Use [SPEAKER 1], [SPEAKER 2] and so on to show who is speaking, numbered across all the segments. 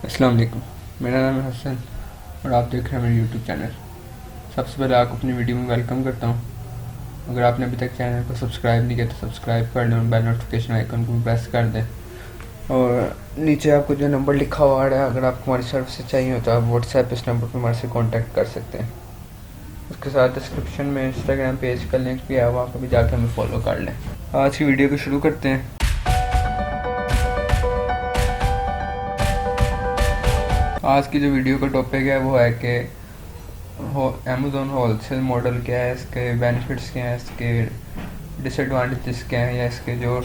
[SPEAKER 1] अस्सलाम वालेकुम। मेरा नाम है हसन और आप देख रहे हैं मेरे यूट्यूब चैनल। सबसे पहले आपको अपनी वीडियो में वेलकम करता हूँ। अगर आपने अभी तक चैनल को सब्सक्राइब नहीं किया तो सब्सक्राइब कर लें और बेल नोटिफिकेशन आइकन को भी प्रेस कर दें। और नीचे आपको जो नंबर लिखा हुआ आ रहा है, अगर आपको हमारी सर्विस चाहिए हो तो आप व्हाट्सएप इस नंबर पर हमारे से कॉन्टैक्ट कर सकते हैं। उसके साथ डिस्क्रिप्शन में इंस्टाग्राम पेज का लिंक भी है, वहाँ पर भी जाकर हमें फॉलो कर लें। आज की वीडियो को शुरू करते हैं। आज की जो वीडियो का टॉपिक है वो है कि अमेज़ोन होलसेल मॉडल क्या है, इसके बेनिफिट्स क्या हैं, इसके डिसएडवांटेजेस क्या हैं, या इसके जो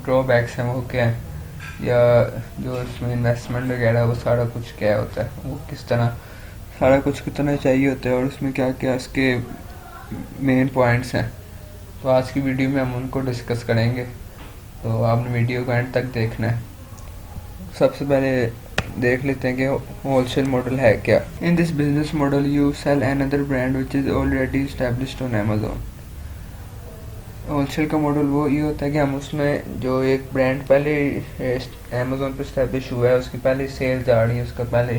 [SPEAKER 1] ड्रॉबैक्स हैं वो क्या हैं, या जो इसमें इन्वेस्टमेंट वगैरह वो सारा कुछ क्या होता है, वो किस तरह सारा कुछ कितना चाहिए होता है और उसमें क्या क्या इसके मेन पॉइंट्स हैं। तो आज की वीडियो में हम उनको डिस्कस करेंगे, तो आपने वीडियो को एंड तक देखना है। सबसे पहले देख लेते हैं कि होलसेल मॉडल है क्या। In this business model you sell another brand which is already established on Amazon. Wholesale का मॉडल वो ये होता है कि हम उसमें जो एक ब्रांड पहले अमेज़ोन पर इस्टेब्लिश हुआ है, उसकी पहले सेल्स आ रही है, उसका पहले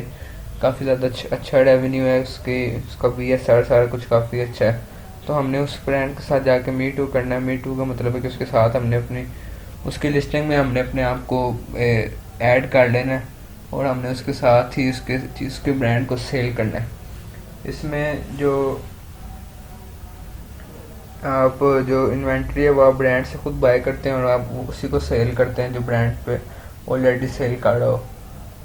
[SPEAKER 1] काफ़ी ज़्यादा अच्छा रेवेन्यू है, उसका BSR सारा कुछ काफ़ी अच्छा है, तो हमने उस ब्रांड के साथ जाके मी टू करना है। मी टू का मतलब है कि उसके साथ हमने अपनी उसकी लिस्टिंग में हमने अपने आप को ऐड कर लेना है और हमने उसके साथ ही उसके ब्रांड को सेल करना है। इसमें जो आप जो इन्वेंट्री है वो आप ब्रांड से खुद बाय करते हैं और आप उसी को सेल करते हैं जो ब्रांड पे ऑलरेडी सेल कर रहा हो।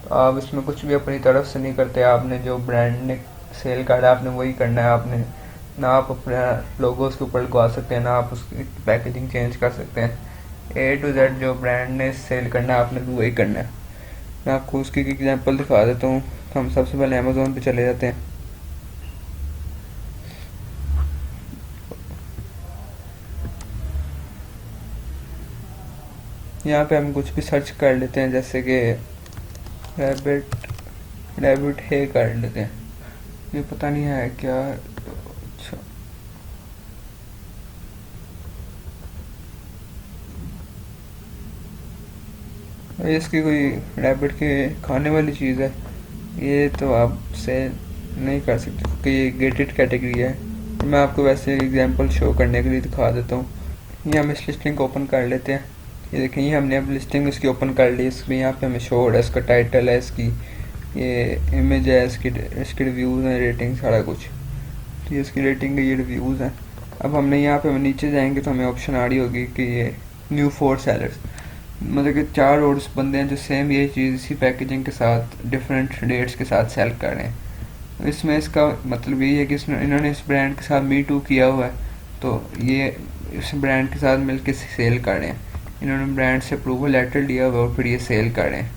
[SPEAKER 1] तो आप इसमें कुछ भी अपनी तरफ से नहीं करते, आपने जो ब्रांड ने सेल करा आपने वही करना है। आपने ना आप अपना लोगो उसके ऊपर लगवा सकते हैं, ना आप उसकी पैकेजिंग चेंज कर सकते हैं। A to Z जो ब्रांड ने सेल करना है आपने भी वही करना है। मैं आपको उसकी एक एग्जांपल दिखा देता हूँ। हम सबसे पहले अमेज़ोन पे चले जाते हैं। यहाँ पे हम कुछ भी सर्च कर लेते हैं, जैसे कि रैबिट रैबिट है कर लेते हैं। ये पता नहीं है क्या। अच्छा, ये इसकी कोई रैबिट के खाने वाली चीज़ है, ये तो आप से नहीं कर सकते क्योंकि ये गेटेड कैटेगरी है। तो मैं आपको वैसे एग्जांपल शो करने के लिए दिखा देता हूँ। ये हम इस लिस्टिंग को ओपन कर लेते हैं। ये देखें, ये हमने अब लिस्टिंग इसकी ओपन कर ली। इसमें यहाँ पे हमें शो हो रहा है, इसका टाइटल है, इसकी ये इमेज है, इसके रिव्यूज़ हैं, रेटिंग सारा कुछ। तो ये इसकी रेटिंग है, ये रिव्यूज़ हैं। अब हमने यहाँ पे नीचे जाएंगे तो हमें ऑप्शन आ रही होगी कि ये न्यू 4 सेलर्स, मतलब कि 4 और बंदे हैं जो सेम ये चीज़ इसी पैकेजिंग के साथ डिफरेंट डेट्स के साथ सेल कर रहे हैं। इसमें इसका मतलब यही है कि इन्होंने इस ब्रांड के साथ मी टू किया हुआ है, तो ये इस ब्रांड के साथ मिलकर सेल कर रहे हैं। इन्होंने ब्रांड से अप्रूवल लेटर लिया हुआ और फिर ये सेल कर रहे हैं।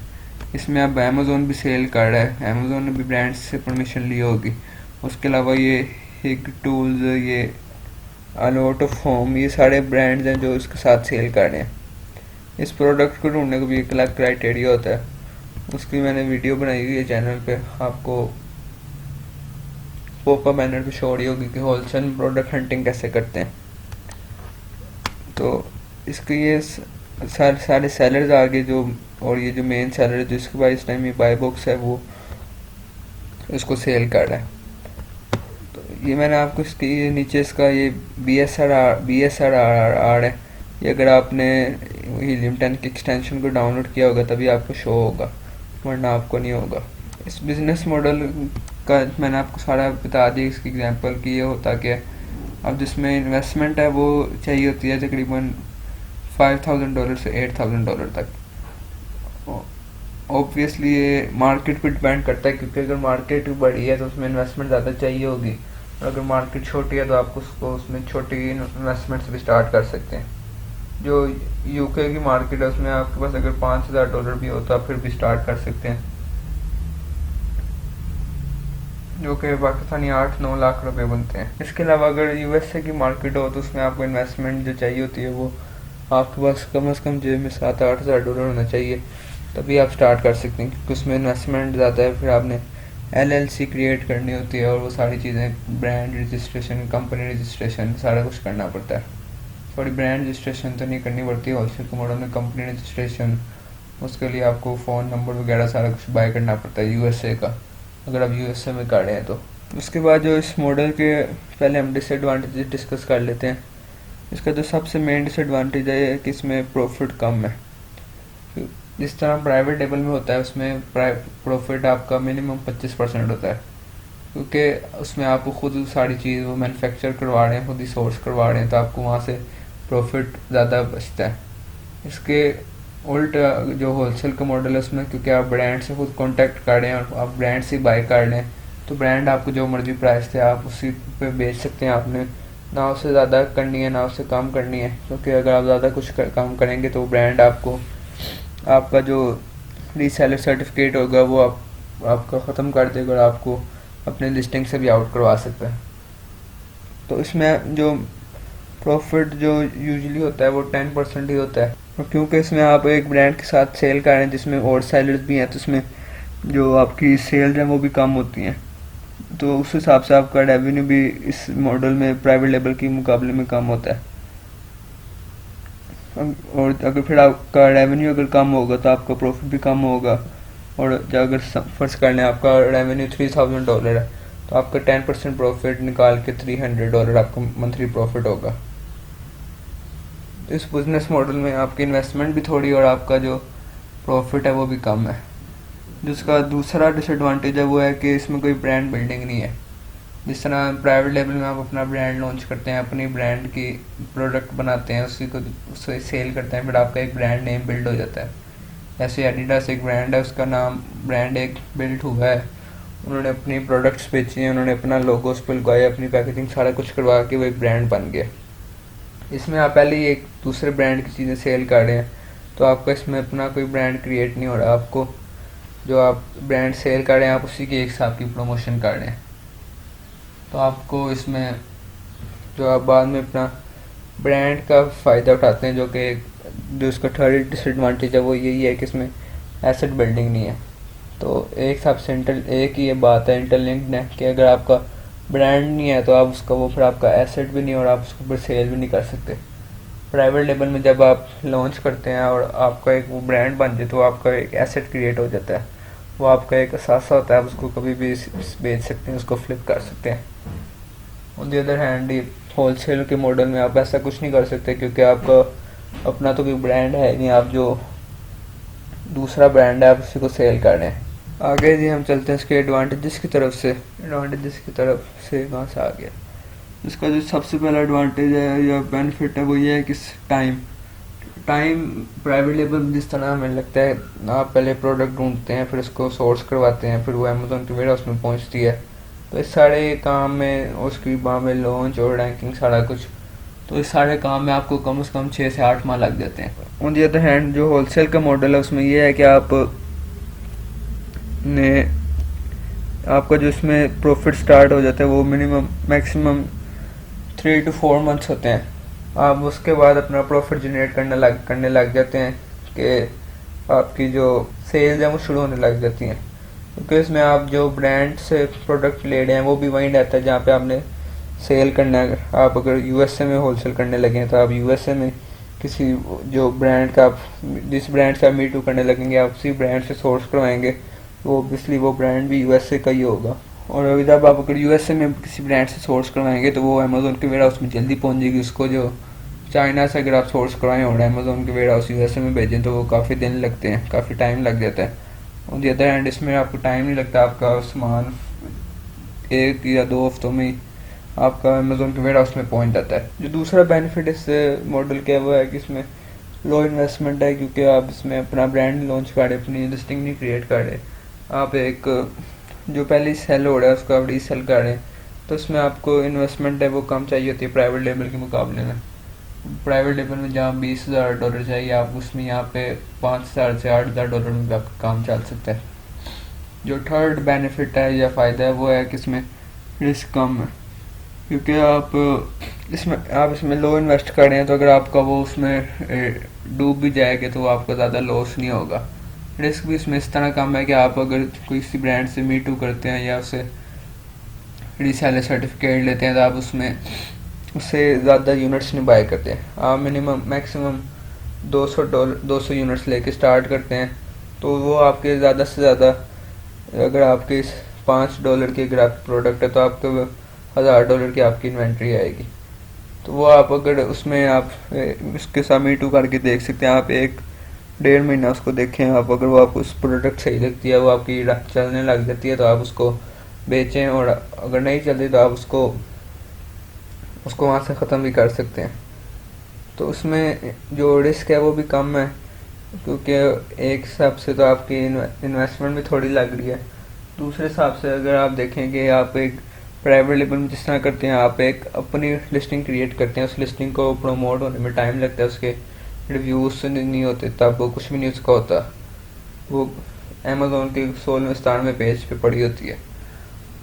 [SPEAKER 1] इसमें अब अमेज़ोन भी सेल कर रहा है, अमेज़ोन ने भी ब्रांड से परमिशन ली होगी। उसके अलावा ये हिग टूल्स, ये अलॉट ऑफ होम, ये सारे ब्रांड्स हैं जो इसके साथ सेल कर रहे हैं। इस प्रोडक्ट को ढूंढने का भी एक अलग क्राइटेरिया होता है, उसकी मैंने वीडियो बनाई हुई है चैनल पे, आपको पोपा बैनर पे शो रही होगी कि होलसेल प्रोडक्ट हंटिंग कैसे करते हैं। तो इसके ये सारे सारे सेलर्स आगे जो, और ये जो मेन सेलर है जो इसके पास इस टाइम ये बाय बॉक्स है वो इसको सेल कर रहा है। तो ये मैंने आपको इसकी ये नीचे इसका ये BSR है। ये अगर आपने हीलियम 10 के एक्सटेंशन को डाउनलोड किया होगा तभी आपको शो होगा, वरना आपको नहीं होगा। इस बिज़नेस मॉडल का मैंने आपको सारा बता दिया इसकी एग्जांपल कि ये होता क्या है। अब जिसमें इन्वेस्टमेंट है वो चाहिए होती है तकरीबन $5,000 से $8,000 तक। ऑब्वियसली ये मार्केट पर डिपेंड करता है, क्योंकि अगर मार्केट बड़ी है तो उसमें इन्वेस्टमेंट ज़्यादा चाहिए होगी, और अगर मार्केट छोटी है तो आप उसको उसमें छोटी इन्वेस्टमेंट से भी स्टार्ट कर सकते हैं। जो UK की मार्केट है उसमें आपके पास अगर $5,000 भी हो तो आप फिर भी स्टार्ट कर सकते हैं, जो कि पाकिस्तानी 8-9 लाख रुपए बनते हैं। इसके अलावा अगर USA की मार्केट हो तो उसमें आपको इन्वेस्टमेंट जो चाहिए होती है वो आपके पास कम से कम जेब में $7-8 हज़ार होना चाहिए, तभी आप स्टार्ट कर सकते हैं, क्योंकि उसमें इन्वेस्टमेंट ज़्यादा है। फिर आपने LLC क्रिएट करनी होती है और वो सारी चीज़ें, ब्रांड रजिस्ट्रेशन, कंपनी रजिस्ट्रेशन, सारा कुछ करना पड़ता है। सॉरी, ब्रांड रजिस्ट्रेशन तो नहीं करनी पड़ती है होलसेल के मॉडल में, कंपनी रजिस्ट्रेशन उसके लिए आपको फ़ोन नंबर वगैरह सारा कुछ बाय करना पड़ता है यूएसए का, अगर आप यूएसए में काढ़े हैं तो। उसके बाद जो इस मॉडल के पहले हम डिसएडवांटेज डिस्कस कर लेते हैं। इसका जो सबसे मेन डिसएडवांटेज है कि इसमें प्रॉफिट कम है। जिस तरह प्राइवेट लेवल में होता है उसमें प्रॉफिट आपका मिनिमम 25% होता है, क्योंकि उसमें आपको खुद सारी चीज़ वो मैन्युफैक्चर करवा रहे हैं, खुद ही सोर्स करवा रहे हैं, तो आपको वहाँ से प्रॉफिट ज़्यादा बचता है। इसके उल्ट जो होलसेल का मॉडल है उसमें, क्योंकि आप ब्रांड से खुद कांटेक्ट कर रहे हैं और आप ब्रांड से बाय कर रहे हैं, तो ब्रांड आपको जो मर्जी प्राइस थे आप उसी पे बेच सकते हैं। आपने ना उससे ज़्यादा करनी है ना उससे कम करनी है, क्योंकि अगर आप ज़्यादा कुछ कम करेंगे तो ब्रांड आपको आपका जो रीसेलर सर्टिफिकेट होगा वो आपका ख़त्म कर देगा और आपको अपने लिस्टिंग से भी आउट करवा सकता है। तो इसमें जो प्रॉफिट जो यूजुअली होता है वो 10% ही होता है, और क्योंकि इसमें आप एक ब्रांड के साथ सेल कर रहे हैं जिसमें और सेलर्स भी हैं, तो इसमें जो आपकी सेल्स हैं वो भी कम होती हैं, तो उस हिसाब से आपका रेवेन्यू भी इस मॉडल में प्राइवेट लेवल के मुकाबले में कम होता है। और अगर फिर आपका रेवेन्यू अगर कम होगा तो आपका प्रॉफिट भी कम होगा। और अगर फर्ज कर लें आपका रेवेन्यू $3000 है, तो आपका 10% प्रॉफिट निकाल के $300 आपका मंथली प्रॉफिट होगा। तो इस बिजनेस मॉडल में आपकी इन्वेस्टमेंट भी थोड़ी और आपका जो प्रॉफिट है वो भी कम है। जिसका दूसरा डिसएडवांटेज है वो है कि इसमें कोई ब्रांड बिल्डिंग नहीं है। जिस तरह प्राइवेट लेवल में आप अपना ब्रांड लॉन्च करते हैं, अपनी ब्रांड की प्रोडक्ट बनाते हैं, उसे सेल करते हैं, फिर आपका एक ब्रांड नेम बिल्ड हो जाता है। जैसे एडिडास एक ब्रांड है, उसका नाम ब्रांड एक बिल्ड हुआ है, उन्होंने अपनी प्रोडक्ट्स बेची हैं, उन्होंने अपना लोगो उस पर लगवाया, अपनी पैकेजिंग सारा कुछ करवा के वो एक ब्रांड बन गया। इसमें आप पहले ही एक दूसरे ब्रांड की चीज़ें सेल कर रहे हैं, तो आपका इसमें अपना कोई ब्रांड क्रिएट नहीं हो रहा। आपको जो आप ब्रांड सेल कर रहे हैं आप उसी की एक हिसाब की प्रमोशन कर रहे हैं, तो आपको इसमें जो आप बाद में अपना ब्रांड का फ़ायदा उठाते हैं, जो इसका थर्ड डिसएडवांटेज है वो यही है कि इसमें एसेट बिल्डिंग नहीं है। तो एक हिसाब से एक ही ये बात है इंटरलिंक्ड है कि अगर आपका ब्रांड नहीं है तो आप उसका वो फिर आपका एसेट भी नहीं और आप उसको फिर सेल भी नहीं कर सकते। प्राइवेट लेवल में जब आप लॉन्च करते हैं और आपका एक वो ब्रांड बन जाए तो आपका एक एसेट क्रिएट हो जाता है, वो आपका एक असासा होता है, आप उसको कभी भी बेच सकते हैं, उसको फ्लिप कर सकते हैं। On the other hand wholesale के मॉडल में आप ऐसा कुछ नहीं कर सकते, क्योंकि आपका अपना तो कोई ब्रांड है नहीं, आप जो दूसरा ब्रांड है आप उसी को सेल कर रहे हैं। आगे जी हम चलते हैं इसके एडवांटेजेस की तरफ से। कहाँ से आ गया? इसका जो सबसे पहला एडवांटेज है या बेनिफिट है वो ये है कि टाइम प्राइवेट लेवल में जिस तरह हमें लगता है आप पहले प्रोडक्ट ढूंढते हैं, फिर उसको सोर्स करवाते हैं, फिर वो अमेज़ोन के वेयरहाउस में पहुंचती है, तो इस सारे काम में उसकी बाद में लॉन्च और रैंकिंग सारा कुछ, तो इस सारे काम में आपको कम से कम 6 से 8 माह लग जाते हैं। ऑन दी अदर हैंड जो होलसेल का मॉडल है उसमें यह है कि आपका जो इसमें प्रॉफिट स्टार्ट हो जाता है वो मैक्सिमम 3 to 4 मंथ्स होते हैं। आप उसके बाद अपना प्रॉफिट जनरेट करने लग जाते हैं कि आपकी जो सेल्स हैं वो शुरू होने लग जाती हैं, क्योंकि इसमें आप जो ब्रांड से प्रोडक्ट ले रहे हैं वो भी वहीं रहता है जहाँ पे आपने सेल करना है। आप अगर यूएसए में होलसेल करने लगे हैं तो आप यूएसए में किसी जो ब्रांड का आप जिस ब्रांड से आप मीटू करने लगेंगे आप उसी ब्रांड से सोर्स करवाएंगे, तो ऑब्वियसली वो ब्रांड भी यूएसए का ही होगा। और अभी जब आप अगर यूएसए में किसी ब्रांड से सोर्स करवाएंगे तो वो अमेज़ोन के वेयरहाउस में जल्दी पहुंच जाएगी। उसको जो चाइना से अगर आप सोर्स करवाएं और अमेज़ोन के वेयरहाउस यूएसए में भेजें तो वो काफ़ी दिन लगते हैं, काफ़ी टाइम लग जाता है। ऑन दी अदर हैंड इसमें आपको टाइम नहीं लगता, आपका सामान 1 या 2 हफ्तों में ही आपका अमेज़ोन के वेयरहाउस में पहुंच जाता है। जो दूसरा बेनिफिट इस मॉडल का वो है कि इसमें लो इन्वेस्टमेंट है, क्योंकि आप इसमें अपना ब्रांड लॉन्च कर रहे, अपनी लिस्टिंग नहीं क्रिएट कर रहे, आप एक जो पहले सेल हो रहा है उसको आप रीसेल कर रहे हैं, तो इसमें आपको इन्वेस्टमेंट है वो कम चाहिए होती है प्राइवेट लेवल के मुकाबले में। प्राइवेट लेवल में जहाँ $20,000 चाहिए आप उसमें यहाँ पे $5,000 से $8,000 में भी आपका काम चल सकता है। जो थर्ड बेनिफिट है या फ़ायदा है वो है कि इसमें रिस्क कम है, क्योंकि आप इसमें लो इन्वेस्ट कर रहे हैं, तो अगर आपका वो उसमें डूब भी जाएगा तो आपको ज़्यादा लॉस नहीं होगा। रिस्क भी इसमें इस तरह कम है कि आप अगर किसी ब्रांड से मीटू करते हैं या उससे रीसेलर सर्टिफिकेट लेते हैं तो आप उससे ज़्यादा यूनिट्स नहीं बाय करते हैं। आप मैक्सिमम $200 200 यूनिट्स लेके स्टार्ट करते हैं, तो वो आपके ज़्यादा से ज़्यादा, अगर आपके $5 की अगर आपकी प्रोडक्ट है तो आपको $1000 की आपकी इन्वेंट्री आएगी। तो वो आप अगर उसमें आप इसके साथ मीटू करके देख सकते हैं। आप 1-1.5 महीना उसको देखें, आप अगर वो आपको उस प्रोडक्ट सही लगती है, वो आपकी चलने लग जाती है, तो आप उसको बेचें, और अगर नहीं चलती तो आप उसको उसको वहाँ से ख़त्म भी कर सकते हैं। तो उसमें जो रिस्क है वो भी कम है, क्योंकि एक हिसाब से तो आपकी इन्वेस्टमेंट भी थोड़ी लग रही है। दूसरे हिसाब से अगर आप देखें कि आप एक प्राइवेट लेबल में जिस तरह करते हैं, आप एक अपनी लिस्टिंग क्रिएट करते हैं, उस लिस्टिंग को प्रमोट होने में टाइम लगता है, उसके रिव्यूज़ नहीं होते, तब वो कुछ भी नहीं उसका होता, वो अमेज़ोन के 16वें पेज पे पड़ी होती है।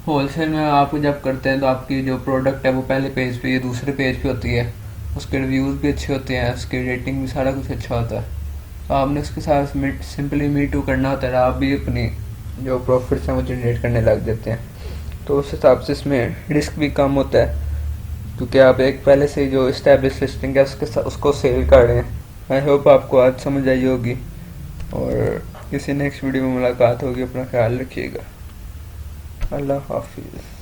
[SPEAKER 1] होलसेल में आप जब करते हैं तो आपकी जो प्रोडक्ट है वो पहले पेज पे या दूसरे पेज पे होती है, उसके रिव्यूज़ भी अच्छे होते हैं, उसकी रेटिंग भी सारा कुछ अच्छा होता है। तो आपने उसके साथ सिंपली मी टू करना होता है, आप भी अपनी जो प्रॉफिट्स हैं वो जनरेट करने लग जाते हैं। तो उस हिसाब से इसमें रिस्क भी कम होता है, क्योंकि आप एक पहले से जो इस्टेब्लिश लिस्टिंग है उसको सेल कर रहे हैं। आई होप आपको आज समझ आई होगी, और किसी नेक्स्ट वीडियो में मुलाकात होगी। अपना ख्याल रखिएगा। अल्लाह हाफिज़।